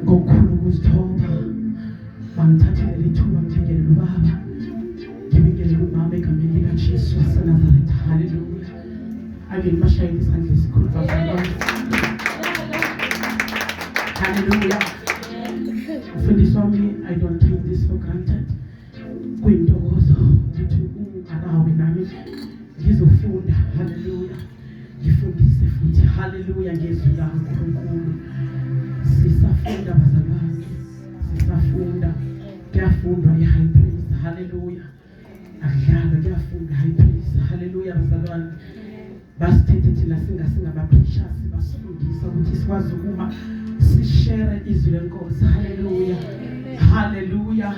ngokukhulu ukuzithoba bangithathele lithuba ngithengele ubaba ngibingelele umama egameni likaJesu waseNazaretha. Haleluya. Ake ngibashayele isandla esikhulu bazalwane. Haleluya. Mfundisi wami, I don't take this for granted. Kuyintokozo ukuthi ungalawe nami ngizofunda. Haleluya. Ngifundise futhi. Haleluya. Ngezwi likaNkulunkulu sisafunda bazalwane, sisafunda. Kuyafundwa i-high praise. Haleluya. Akudlalwa, kuyafundwa high praise. Haleluya bazalwane. Basithethe thina singama-preachers, basifundisa ukuthi sikwazi ukuma sishare izwi lenkosi. Haleluya. Haleluya.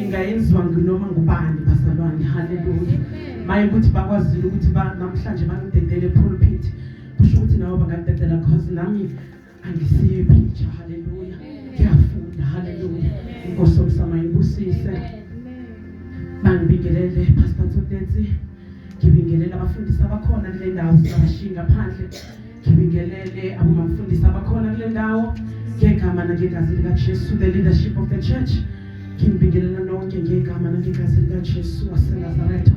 Ingayenziwa noma ngubani bazalwane. Haleluya. Maye ukuthi bakwazile ukuthi namhlanje bangidedele pulpit, kusho ukuthi nawo bangidedela cause nami angisiyo preacher. Haleluya. Ngiyafunda. Haleluya. Inkosi yomsama ibusise. Bangibingelele Pastor Tsotsi, ngibingelele abafundisi abakhona kule ndawo sibashinga phandle, ngibingelele abamfundisi abakhona kule ndawo ngegama nangegazi likaJesu, the leadership of the church. Ngibingelela nonke ngegama nangegazi likaJesu waseNazaretha.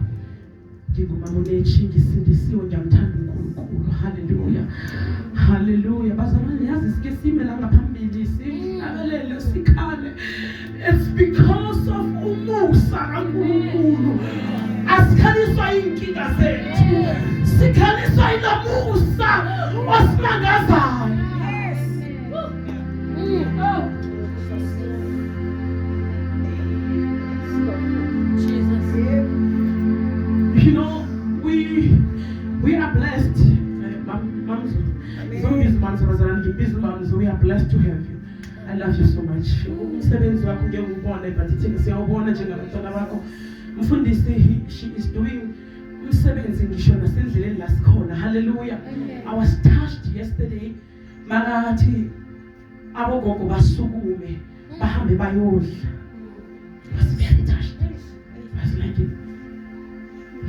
Ngingumama uNechi, ngisindisiwe, ngiyamthanda uNkulunkulu. Haleluya. Haleluya. Bazalwane, yazi sike sime la ngaphambili sinabelele sikhale. It's because of umusa kaNkulunkulu. Asikhaliswa inkinga zethu, sikhaliswa inamusa osimangazayo. You know, we are blessed. We are blessed to have you. I love you so much. Umsebenzi wakho ngiyawubona but thina siyawubona njengabantwana bakho. Mfundisi, she is doing umsebenzi ngisho nasendleleni la sikhona. Hallelujah. I was touched yesterday. Makathi abogogo basukume bahambe bayodla. I was very touched. I was like,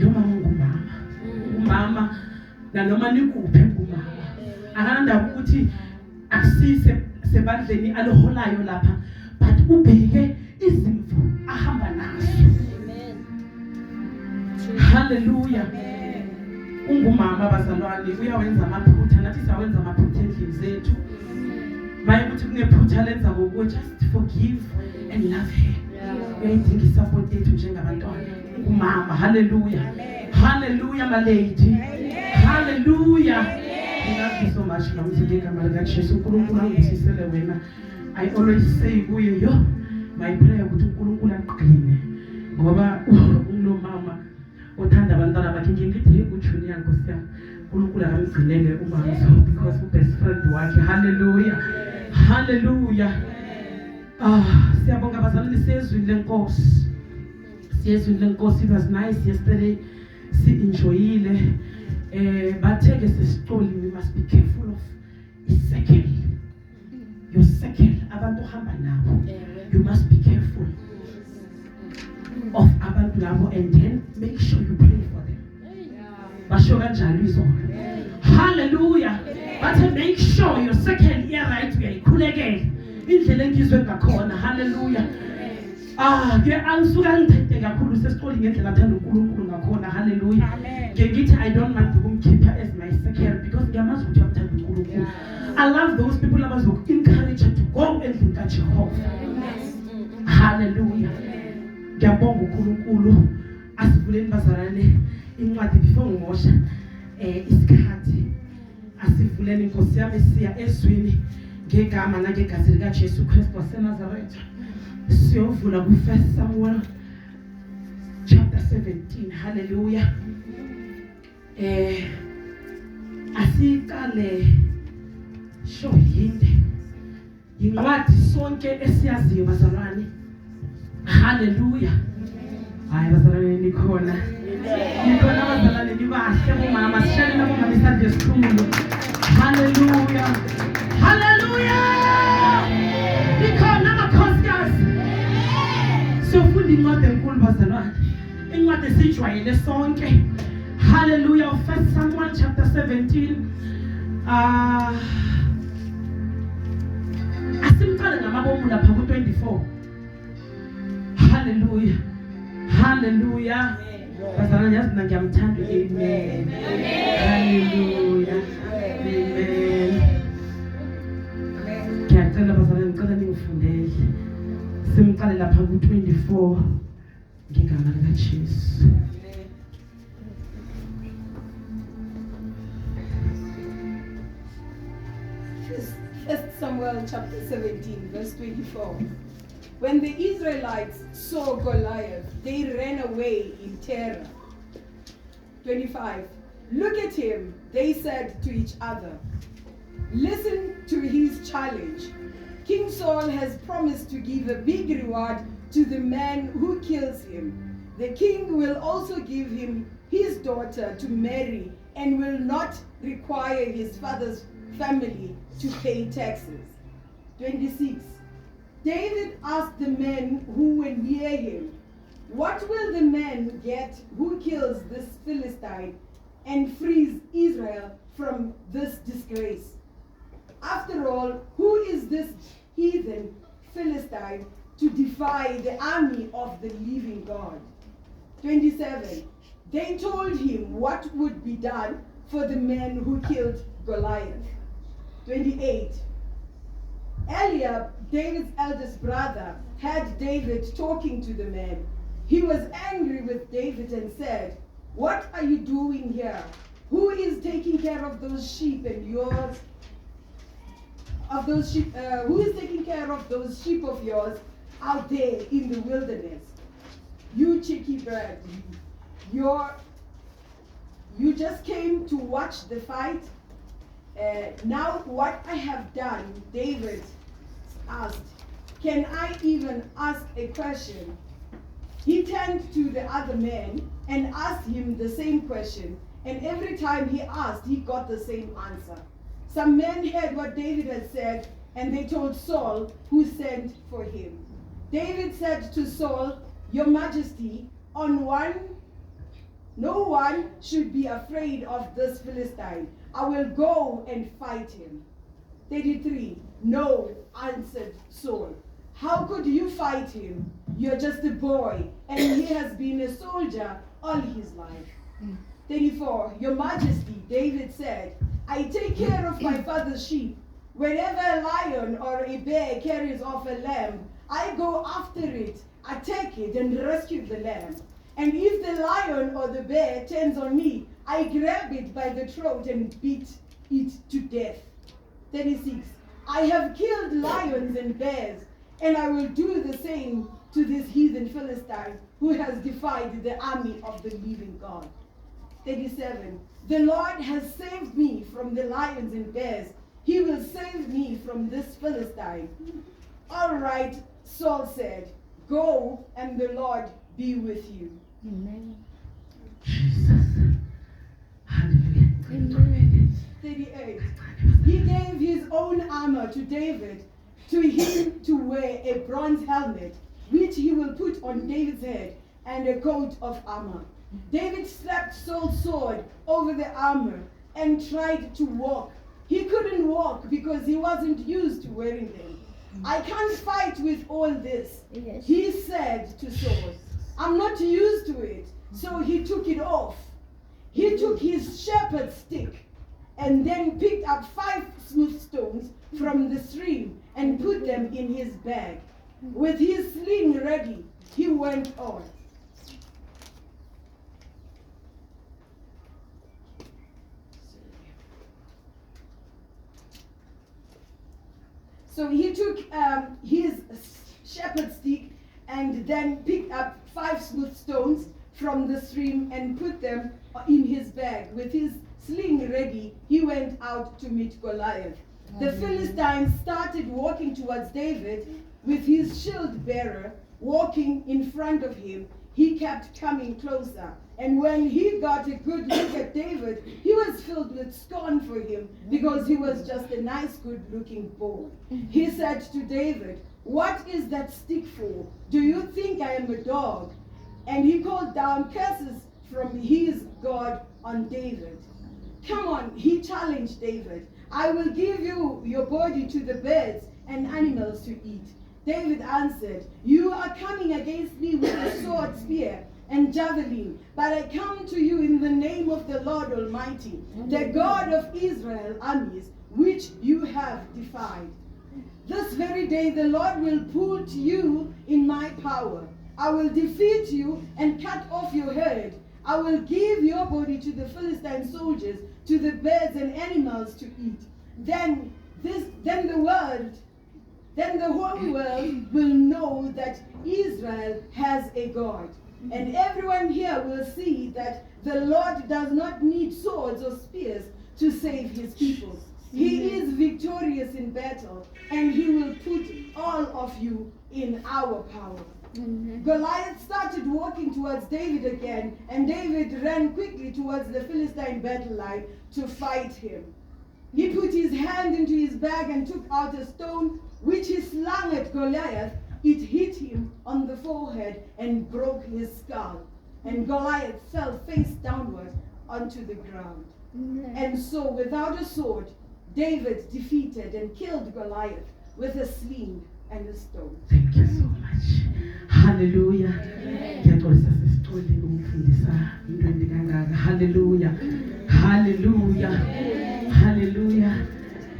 lo mama umama nanoma nikuphi umama akanda ukuthi akusise sebandleni aloholayo lapha, but ubheke izimvu ahamba nazo. Amen. Hallelujah. Ungumama bazalwane, uyawenza amaphutha, nathi siyawenza amaphutha endlini zethu. Maye ukuthi kunephutha lenza ngoku, just forgive and love her. Uyayidinga isupport yethu njengabantwana. Ungumama. Hallelujah. Hallelujah, my lady. Hallelujah. Thank you so much, I always say, my prayer would do ngoba ulo mama othanda abantwana bakhe ngithi uJunia Nkosi yami uNkulunkulu akamgcinele umama because best friend wakhe. Hallelujah. Hallelujah. Siyabonga bazalwane, siyezwile lenkosi. Siyezwile lenkosi. It was nice yesterday. Si enjoyile. Batheke sesicoli, we must be careful of isekele. Your sekele abantu hamba nabo. You must be careful of abantu labo, and then make sure you pray for them. Basho kanjalo izolo. Hallelujah. But make sure your sekele iya right, uyayikhulekela indlela engizwe ngakhona. Hallelujah. Ke angisuka ngithethe kakhulu sesicoli ngendlela athanda uNkulunkulu ngakhona. Hallelujah. Ngithi I don't want to keep her as my secretary because ngiyamazi ukuthi uyathanda uNkulunkulu. I love those people abazoku encourage her to go endlini kaJehova. Hallelujah. Ngiyabonga uNkulunkulu. Asivuleni bazalwane incwadi before ngimosha isikhathi. Asivuleni Nkosi yami siya ezwini ngegama nangegazi likaJesu Kristu waseNazaretha. Siyovula ku 1 Samuel chapter 17. Hallelujah. Asikale shoyinde incwadi sonke esiyaziyo bazalwane. Hallelujah. Hayi bazalwane nikhona bazalwane nibahle umama sishane nabo ngamisa esikhulu. Hallelujah. Hallelujah. Nikhona amakhosikazi. Siyofunda incwadi enkulu bazalwane, incwadi esijwayele sonke. Hallelujah. 1 Samuel chapter 17. Asimqale amabomu lapha ku-24. Hallelujah. Hallelujah. Bazalwane yazi mina ngiyamthanda. Amen. Hallelujah. Amen. Ngiyacela bazalwane ngicela ningifundele. Simqale lapha ku-24 ngegama likaJesu. First Samuel chapter 17, verse 24. When the Israelites saw Goliath, they ran away in terror. 25. Look at him, they said to each other. Listen to his challenge. King Saul has promised to give a big reward to the man who kills him. The king will also give him his daughter to marry and will not require his father's family to pay taxes. 26. David asked the men who were near him, what will the man get who kills this Philistine and frees Israel from this disgrace? After all, who is this heathen Philistine to defy the army of the living God? 27. They told him what would be done for the man who killed Goliath. 28. Eliab, David's eldest brother, had David talking to the man. He was angry with David and said, what are you doing here? Who is taking care of those sheep and yours? Who is taking care of those sheep of yours out there in the wilderness? You cheeky bird. You just came to watch the fight. Now what I have done, David asked, can I even ask a question? He turned to the other man and asked him the same question, and every time he asked, he got the same answer. Some men heard what David had said, and they told Saul, who sent for him. David said to Saul, Your Majesty, no one should be afraid of this Philistine. I will go and fight him. 33. No, answered Saul. How could you fight him? You're just a boy, and he has been a soldier all his life. 34. Your Majesty, David said, I take care of my father's sheep. Whenever a lion or a bear carries off a lamb, I go after it, attack it, and rescue the lamb. And if the lion or the bear turns on me, I grab it by the throat and beat it to death. 36. I have killed lions and bears, and I will do the same to this heathen Philistine who has defied the army of the living God. 37. The Lord has saved me from the lions and bears. He will save me from this Philistine. All right, Saul said, go and the Lord be with you. Amen. Jesus. Hallelujah. Amen. 38. He gave his own armor to David, to him to wear a bronze helmet, which he will put on David's head, and a coat of armor. David slapped Saul's sword over the armor and tried to walk. He couldn't walk because he wasn't used to wearing them. I can't fight with all this, Yes. he said to Saul. I'm not used to it. So he took it off. He took his shepherd's stick and then picked up 5 smooth stones from the stream and put them in his bag. With his sling ready, he went on. So he took his shepherd's stick and then picked up 5 smooth stones from the stream and put them in his bag. With his sling ready, he went out to meet Goliath. The Philistine started walking towards David with his shield bearer walking in front of him. He kept coming closer. And when he got a good look at David, he was filled with scorn for him because he was just a nice, good-looking boy. He said to David, what is that stick for? Do you think I am a dog? And he called down curses from his God on David. Come on, he challenged David. I will give you your body to the birds and animals to eat. David answered, "You are coming against me with a sword, spear, and javelin, but I come to you in the name of the Lord Almighty, the God of Israel armies, which you have defied. This very day the Lord will put you in my power. I will defeat you and cut off your head. I will give your body to the Philistine soldiers, to the birds and animals to eat. Then the whole world will know that Israel has a God. And everyone here will see that the Lord does not need swords or spears to save his people. He is victorious in battle, and he will put all of you in our power." Goliath started walking towards David again, and David ran quickly towards the Philistine battle line to fight him. He put his hand into his bag and took out a stone, which he slung at Goliath. It hit him on the forehead and broke his skull. And Goliath fell face downward onto the ground. And so, without a sword, David defeated and killed Goliath with a sling and a stone. Thank you so much. Hallelujah. Ngiyaxolisa sisithole ukufundisa into endikangaka. Hallelujah. Hallelujah. Hallelujah.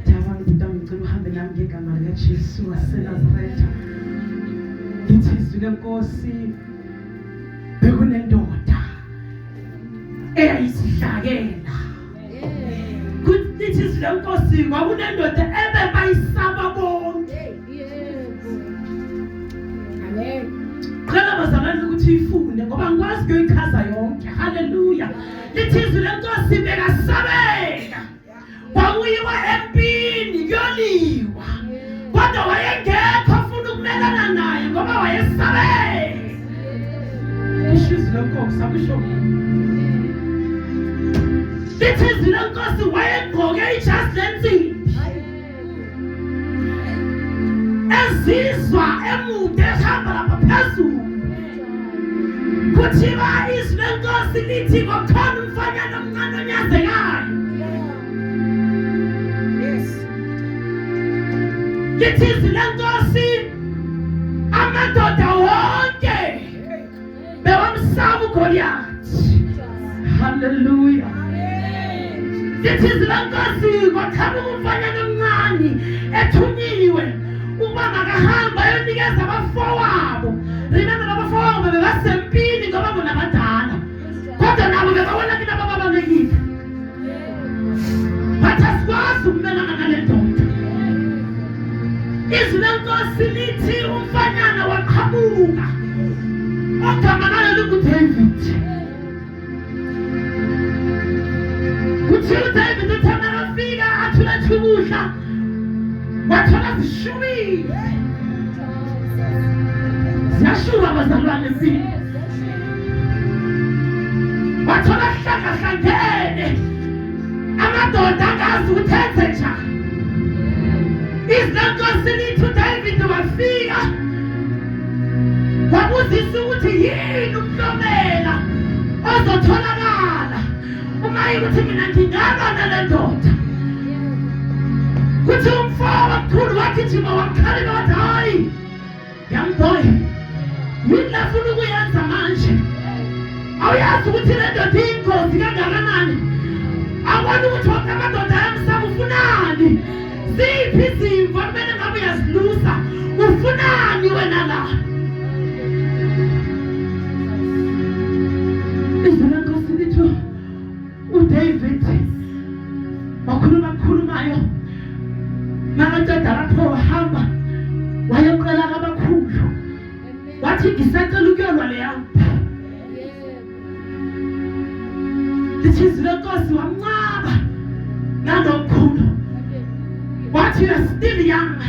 Thabang ngicela ngicela uhambe nami ngegama lika Jesu waseNazaretha. Ngithi izwi lenkosi bekunendoda eyayisihlakela. Kuthi izwi lenkosi kwakunendoda ebebayisaba bonke. Qala bazalwane ukuthi ifunde ngoba ngikwazi ukuyichaza yonke. Hallelujah. Lithi izwi lenkosi bekasabeka. Kwakuyiwa empini kuyoliwa. Kodwa wayengekho afuna ukumelana naye ngoba wayesabeka. Izwi lenkosi akusho. Lithi izwi lenkosi wayegqoke ijazi lensimbi. Ezizwa emude ehamba lapha phezulu. Kuthiwa izwi lenkosi lithi kukhona umfanyana omncane onyazekayo. Lithi izwi lenkosi amadoda wonke bewamsaba uGoliath. Hallelujah. Lithi izwi lenkosi kwakhona umfanyana omncane ethunyiwe. Uma makahamba yonikeza abafowabo. Remember abafowabo bebasempini ngoba bona badala. Kodwa nabo bebabona mina babalekile. Bathaswazi ukumelana nale ndoda. Izwi lenkosi lithi umfanyana waqhamuka. Ogama layo linguDavid. Kuthi uDavid uthanda afika athula ukudla. Wathola zishubile. Ziyashuba bazalwane empini. Wathola hlangene. Amadoda angazi ukuthi enze njani. Izwi lenkosi lithi uDavid wafika. Wabuzisa ukuthi yini umhlomela ozotholakala uma ukuthi mina ngingaba nale ndoda. Kuthi umfowabo omkhulu wagijima wamkhalela wathi, "Hayi, young boy, yini lafuna ukuyenza manje? Awuyazi ukuthi le ndoda iyingozi kangakanani? Awubona ukuthi wonke amadoda ayamsaba ufunani? Ziphi izimvo kumele ngabe uyazilusa? Ufunani wena la?" Izwi lenkosi lithi uDavid wakhulumayo. Makaqeda lapho wahamba wayeqala kabakhulu. Wathi ngisacela ukuyolwa leya. Lithi izwi lenkosi wamncaba nalomkhulu. Wathi you're still young.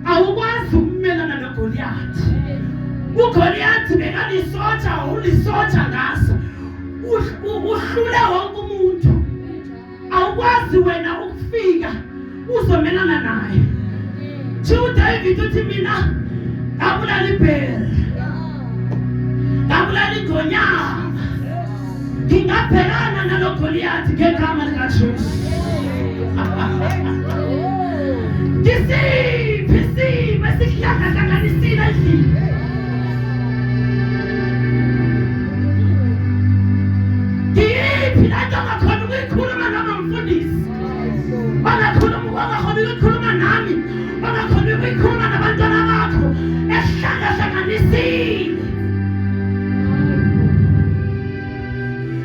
Awukwazi ukumelana noGoliath. uGoliath bekalisotsha ulisotsha ngaso. Uhlule wonke umuntu. Awukwazi wena ukufika uzomelana naye. uDavid uthi mina ngabulala ibhele. Ngabulala ingonyama. Ngingabhekana nalo Goliath ngegama likaJesu. Ngisiphi Ingabe ikhuluma nabantwana bakho esihlangahlanganisile.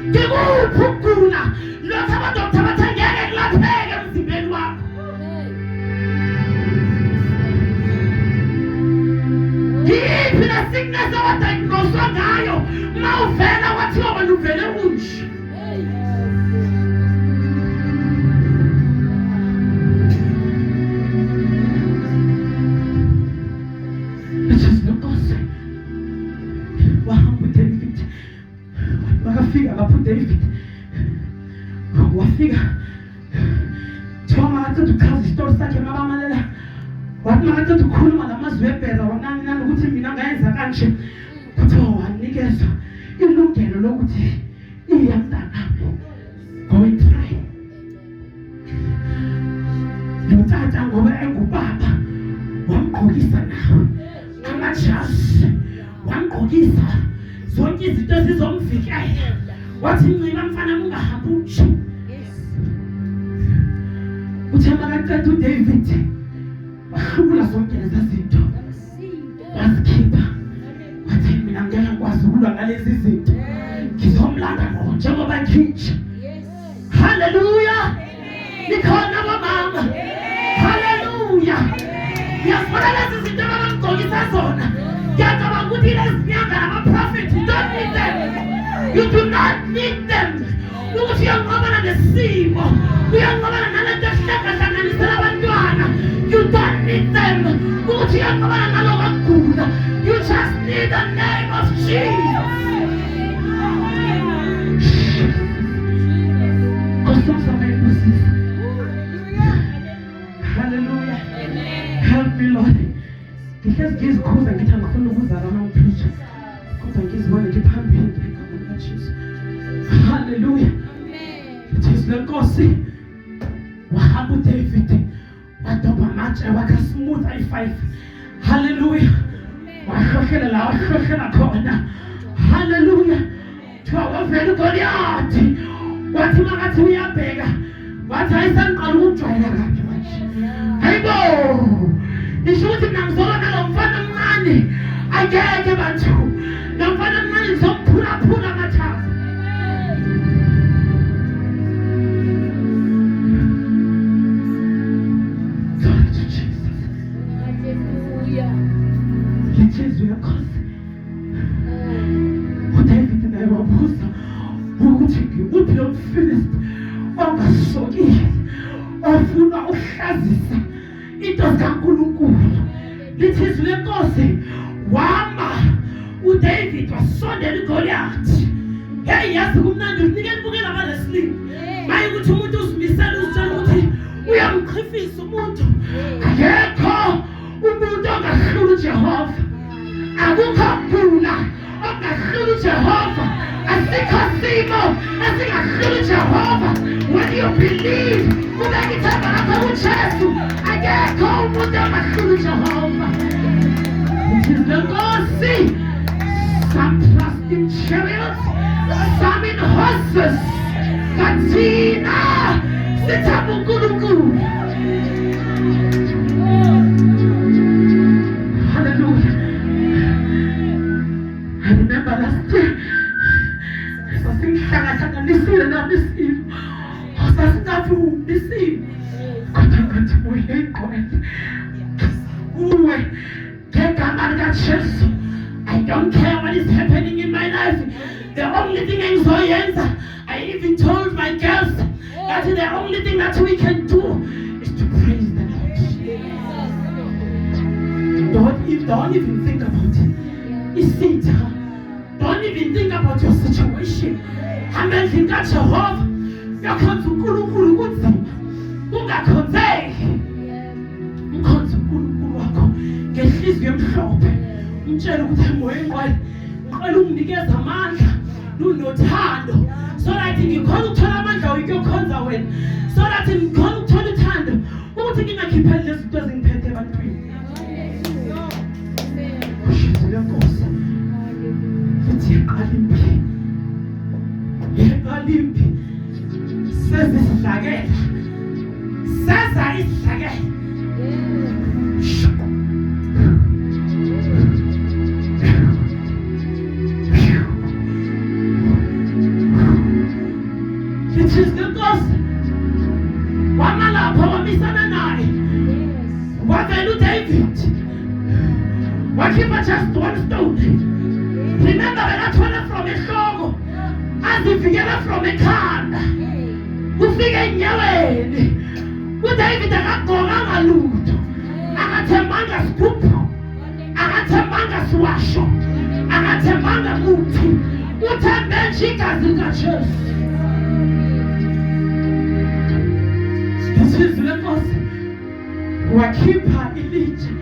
Ngikuphi ukugula lokho abadokotela bathi ngeke kulapheke emzimbeni wakho? Yiphi le sickness owadiagnoswa ngayo ma uvela wathiwa wena uvele unje? Wahamba uDavid, wakafika lapho uDavid wafika thiwa makaceda ukuchaza isitori sakhe mabamalela, wathi makaceda ukukhuluma lamazwi ebhera wanani ukuthi mina ngayenza kanje, kuthiwa wanikezwa ilungelo lokuthi iya mntanami go and try. Lo tata ngoba engubaba wamgqokisa nawe amajazi, wamgqokisa zonke izinto ezizomvikela, wathi ncika mfana ungahambi unje. Uthe makaceda uDavid wahlula zonke lezi zinto wazikhipha, wathi mina ngeke ngikwazi ukulwa ngalezi zinto, ngizomlanda ngo njengoba nginje. Haleluya, nikhona bomama. Haleluya, ngiyafuna lezi zinto abamgqokisa zona. Ngiyacabanga ukuthi lezi nyanga nama-prophet, you don't need them. You do not need them. Ukuthi uyanqobana nesimo, uyanqobana nalento esihlangahlanganisela abantwana, you don't need them. Ukuthi uyanqobana naloko kugula, you just need the name of Jesus. Hallelujah. Help me, Lord. Because gives cause and get a phone who's around preacher. Cause and gives one phambili ngegameni likaJesu. Hallelujah. It is the gospel. Wahamba uDavid wadoba amatshe wakha smooth i5. Hallelujah. Wahlohlela la wahlohlela khona. Hallelujah. Thiwa wavela uGoliathi. Wathi makathi uyabheka, wathi ayisanqala ukujwayela kabi manje. Hayibo, isho ukuthi mina ngizobona lo mfana omncane angeke bantu, lo mfana omncane ngizomphulaphula amathafa. Glory to Jesus. Hallelujah. Lithizwe yenkosi. uDavid naye wabuza ukuthi ngikuphi lo Mfilisti ongasokile ofuna ukuhlazisa into zikaNkulunkulu. Lithizwe lenkosi wama uDavid wasondela uGoliathi. Hey, yazi kumnandi unikele ubukela ama-wrestling. Maye ukuthi umuntu uzimisela uzitshela ukuthi uyamqhifisa umuntu. Akekho umuntu ongahlula uJehova. Akukho kugula ongahlula uJehova. Asikho simo esingahlula uJehova. When you believe, ubeka ithemba lakho kuJesu, akekho umuntu ongahlula uJehova. It is the Nkosi. Some trust in chariots, some in horses. But thina sithanda uNkulunkulu. Hallelujah. I remember last year, sasihlanganisile nami isimo. Sasinathi isimo. Kodwa ngathi uyengqondo. Uwe ngegama likaJesu. I don't care what is happening in my life. The only thing engizoyenza, I even told my girls that the only thing that we can do is to praise the Lord. Don't even think about it. Don't even think about your situation. Amazing that Jehovah, yakhonza uNkulunkulu kunzima. Ungakhonzeki. Ukhonza uNkulunkulu wakho ngenhliziyo emhlophe. Umtshela ukuthi emoyeni wami uqala unginikeza amandla nothando, so that ngikhona ukuthola amandla ukuyokhonza wena, so that ngikhona ukuthola uthando ukuthi ngingakhipheli lezi zinto ezingiphethe ebantwini. Ushizile Nkosi futhi yeqala impi sezisihlakela seza isihlakela wakhipha just one stone. Remember bekathola from ehloko azivikela from ekhanda ufike enyaweni. uDavid akagqokanga lutho, akathembanga sigubhu, akathembanga siwasho, akathembanga muthi, uthembe nje igazi likaJesu. Isizwe lenkosi wakhipha ilitshe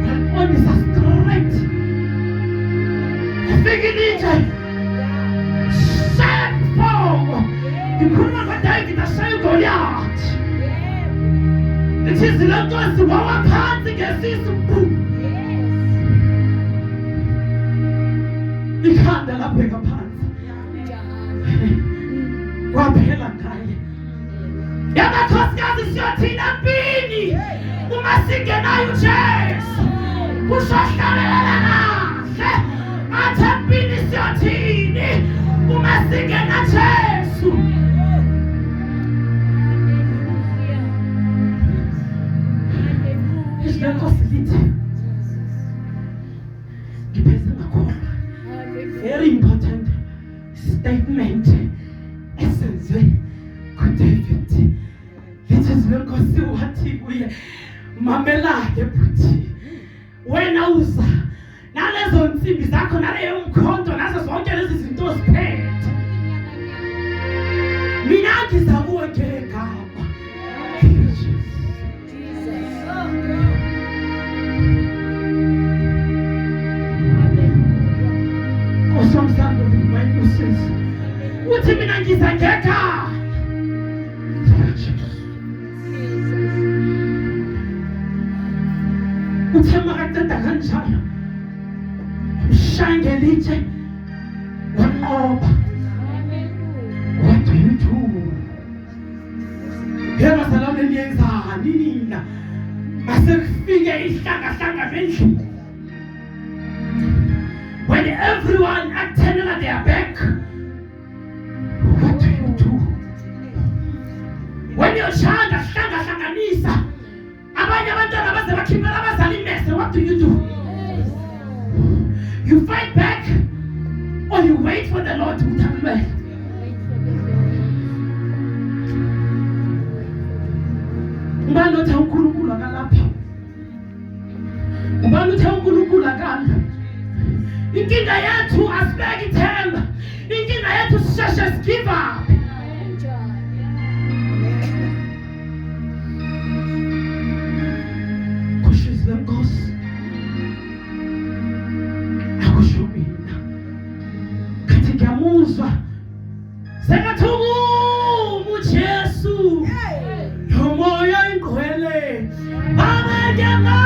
waqondisa straight. Ufike ilitshe shayemfongo, ikhuluma ngoDavid ashaya uGoliath. Isizwe lenkosi wawa phansi ngesisu bu, ikhanda labheka phansi, kwaphela ngaye. Yabakhosikazi siyothina empini uma singenayo uJesu, kuzohlabelela kahle. Athi empini siyothini uma singena Jesu. Islenkosi lithi ngiphethe ngakhona very important statement esenziwe kuDavid. Lithi islenkosi wathi kuye, mamela-ke bhuti, wena uza nalezo nsimbi zakho naleyo mkhonto nazo zonke lezi zinto oziphethe, mina ngiza kuwe ngegama. Somsando my uses uthi mina ngiza ngegama. Uthemba kaqeda kanjalo ushaya ngelitshe wanqoba. What do you do? Yena salone niyenzani nina? Mase kufike ihlanga bendlini. When everyone turning at their back, what do you do? When your child hlanganisa abanye abantwana baze bakhiphela abazali imese, what do you do? You fight back or you wait for the Lord to come. Ubani othe uNkulunkulu akalapha? Ubani othe uNkulunkulu akalapha? Inkinga yethu asibeki ithemba, inkinga yethu sisheshe give up. Kushiza Nkosi akusho mina kathi ngiyamuzwa sekathuma uJesu nomoya ingcwele abekema.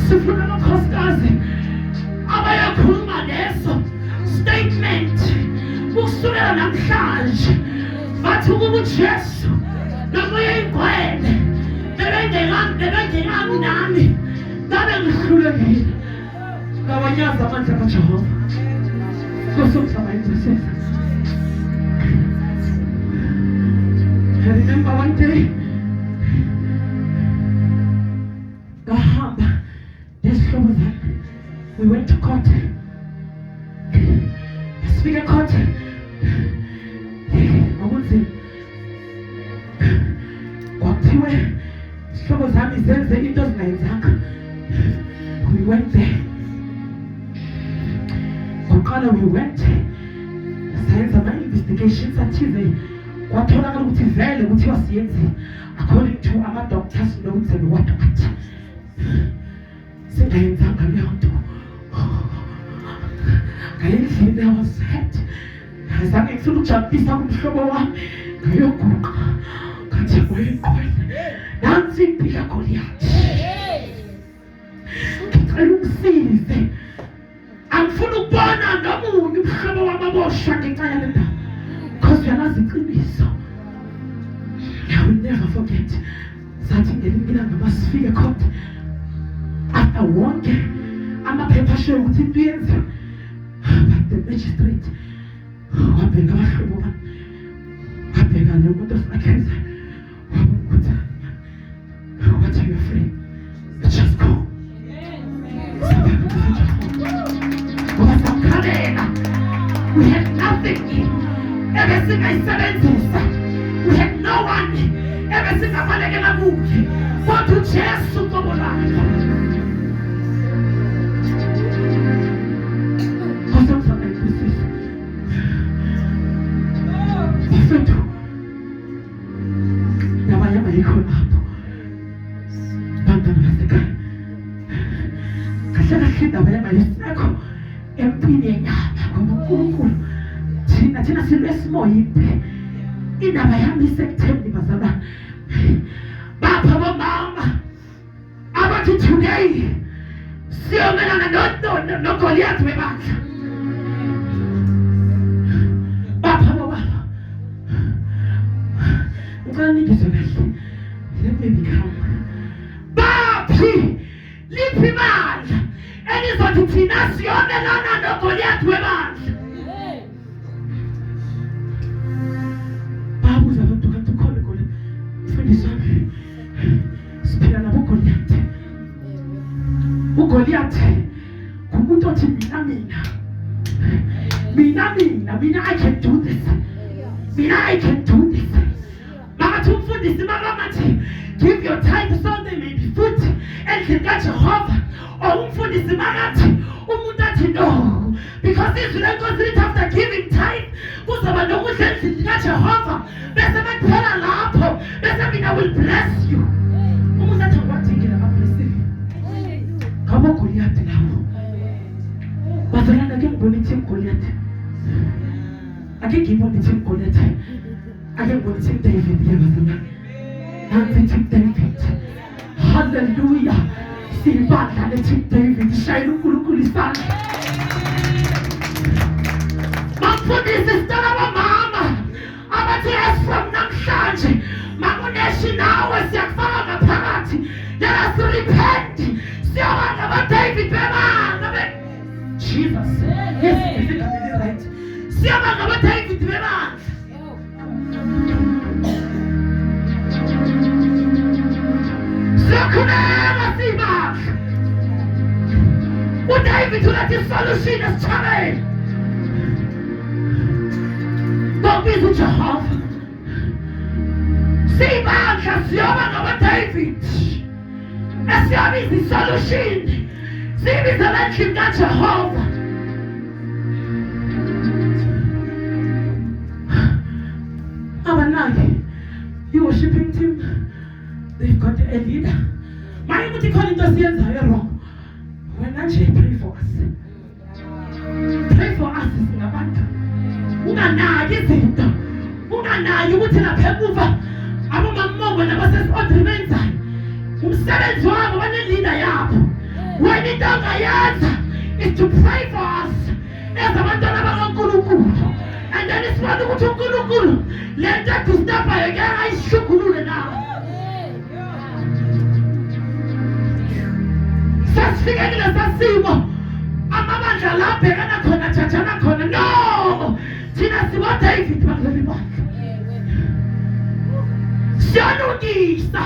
Sifuna amakhosikazi abayakhuluma leso statement namhlanje bathi ukuba uJesu nomoya ingcwele bebengekami nami ngabe ngihlulekile ngawanyaza amandla kaJehova kusomhlaba inkosi. I remember one day ngahamba nesihlobo zami, we went to court. Sifike court akunzima, kwakuthiwe isihlobo zami zenze into zingayenzanga. We went there. Kwaqala we went sayenza ama-investigations athize, kwatholakala ukuthi vele kuthiwa siyenzi according to ama-doctors notes and what singayenzanga leyo nto. Ngayendlini I was sad, azange ngifuna ukujabulisa kumhlobo wami, ngayoguqa ngathi ngoyinqwele nansi impilo kaGoliath, ngicela ungisize, angifuna ukubona nomunye umhlobo wami aboshwa ngenxa yale ndaba, because uyalazi iqiniso. I will never forget. Sathi ngelinye ilanga masifike court, after wonke amaphepha ashoyo ukuthi into yenziwe, but the magistrate wabheka abahlobo bami, wabheka lo muntu osiakhuza, wabona ukuthi what are you afraid? Let's just go. We had nothing. Everything I sebenzisa. We had no one. Everything I wanted to move. What to chase to go on. Perfect. Namanya maliko hapo. Banda naseka. Kasema shida namanya maliko. Empini nyama kwa mkulu. Tina silesmo yipe. Indaba yami isektheni bazalwane. Bapha bomama abathi today siyomelana noGoliath webandla. Bapha bomama ukanike kahle. Let me become baphi liphi bandla elizothi thina siyomelana noGoliath webandla. Siphila nabo Goliath. uGoliath kumuntu othi mina I can do this. I can do this. Makathi umfundisi makamathi give your tithe so they may be food endlini kaJehova. Or umfundisi makathi umuntu athi no, because izwi lenkosi lithi after giving tithe kuzoba nokudla endlini kaJehova. Bese bakuphela lapho bese mina will bless you. Umuntu athi kwathingela ama-blessing ngabo Goliath lapho. Bazalana ke ngibona ithi Goliath. Ake ngibona ithi Goliath. Ake ngibona ithi David yabazalana. Nansi ithi David. Hallelujah. Sibandla lethi David shayela uNkulunkulu isandla. Bafundisi sicela abamama abathi from namhlanje makuneshi nawe siyakufaka ngaphakathi. Let us repent. Siyabanga ba-David bebanga Jesus. Yes, is it right? Siyabanga ba-David bebanga. Siyakhuleka sibanga. uDavid ulethe isolution esithabeni. Ngobiza uJehova. Sibandla siyoba ngaba-David. Esiyabiza isolution. Sibizela endlini kaJehova. Abanaki, you worshiping team, they've got a leader. Maye ukuthi khona into siyenzayo wrong. Wena nje pray for us. Pray for us singabantu. Unganaki izinto. Unganaki ukuthi lapha emuva abomammongo nabasesi-order benzayo. Umsebenzi wabo banelida yabo. Wena into ongayenza is to pray for us as abantwana bakaNkulunkulu. And that is why ngiyabona ukuthi uNkulunkulu lento edisturbayo ngeke ayishukulule na. Sasifike kulesa simo amabandla la bhekana khona thathana khona. No, thina sibo David bakuleli bandla. Siyalungisa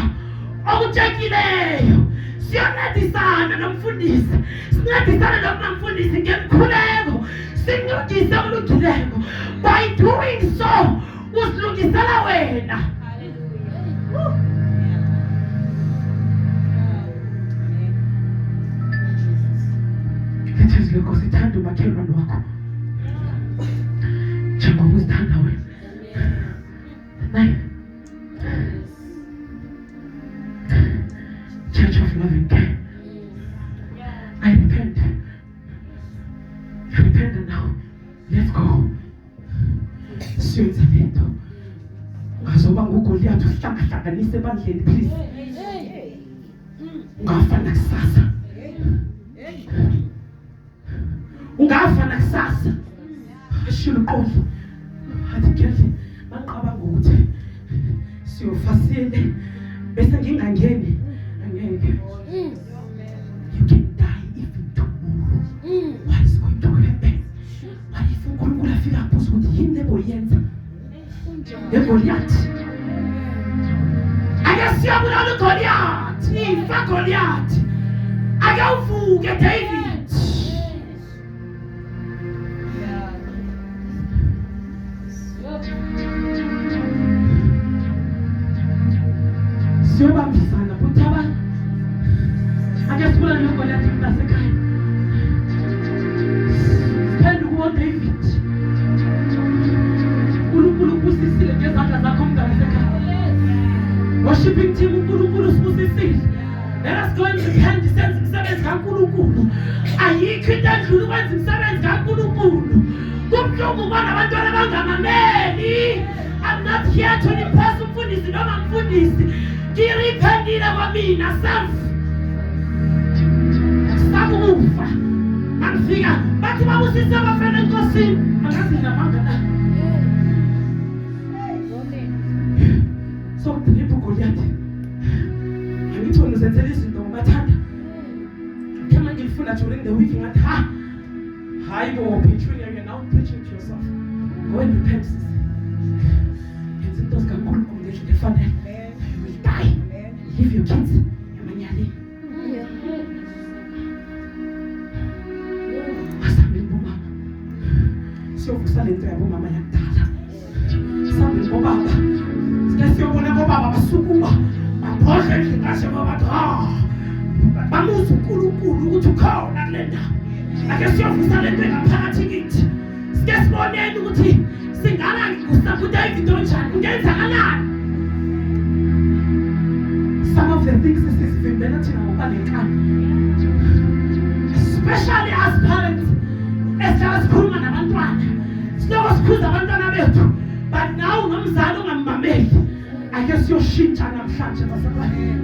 okutshekileyo, siyancedisana nomfundisi, sincedisane nomfundisi ngemkhuleko, sincedise okulungileko. By doing so usilungisela wena. Ngithezile Nkosi, thanda umakhelwane wakho njengoba uzithanda wena. Naye Church of Love and Care, I repent. I repent now. Let's go. Siyenza lento. Ungazoba nguGoliath uhlangahlanganise ebandleni, please. Ungafa nakusasa. Ungafa nakusasa. Ashilo qoli. Hathi ngiyadli maqabanga ukuthi siyofasile bese ngingangeni. You can die even tomorrow. What is going to happen? What if uNkulunkulu afika aphuza ukuthi yini leboyenza? Goliath. Ake siyabulala uGoliath. Ifa Goliath. Ake uvuke David. Siyobambisana kuthaba. Ake sibulale uGoliath ngasekhaya. Siphendula kuwo David. uNkulunkulu usisile ngezandla zakho ngasekhaya. Worshiping team uNkulunkulu usisile. Let us go and repent senze umsebenzi kaNkulunkulu. Ayikho into endlula ukwenza umsebenzi kaNkulunkulu. Kubuhlungu ubona abantwana abangamameli. I'm not here to impress umfundisi noma mfundisi. Ngiriphendile kwamina self. Sabufa. Angifika bathi babusise abafana enkosini. Angazi namanga na. So triple Goliath. Angithona uzenzela izinto ngobathanda. Kama ngifuna during the week ngathi hayi bo Petunia, you're now preaching to yourself. Go and repent. Yenza into zikaNkulunkulu ngendlela efanele. You will die. Leave your kids emanyaleni. Asambe ngomama. Siyovusa lento yabo mama yakudala. Sambe ngobaba. Sike siyobona ngobaba basukuma. Babhodle ngase baba. Bamuza uNkulunkulu ukuthi ukhona kule ndawo. Ake siyovusa lento ngaphakathi kithi. Sike siboneni ukuthi singala ngikusa kuDavid onjani ungenzakalani. Some of the things sisivimbela thina ngoba lenkani. Especially as parents, esikhuluma nabantwana. Sisikhuza abantwana bethu. But now nomzali ongamameli. Ake siyoshintsha namhlanje basabahela.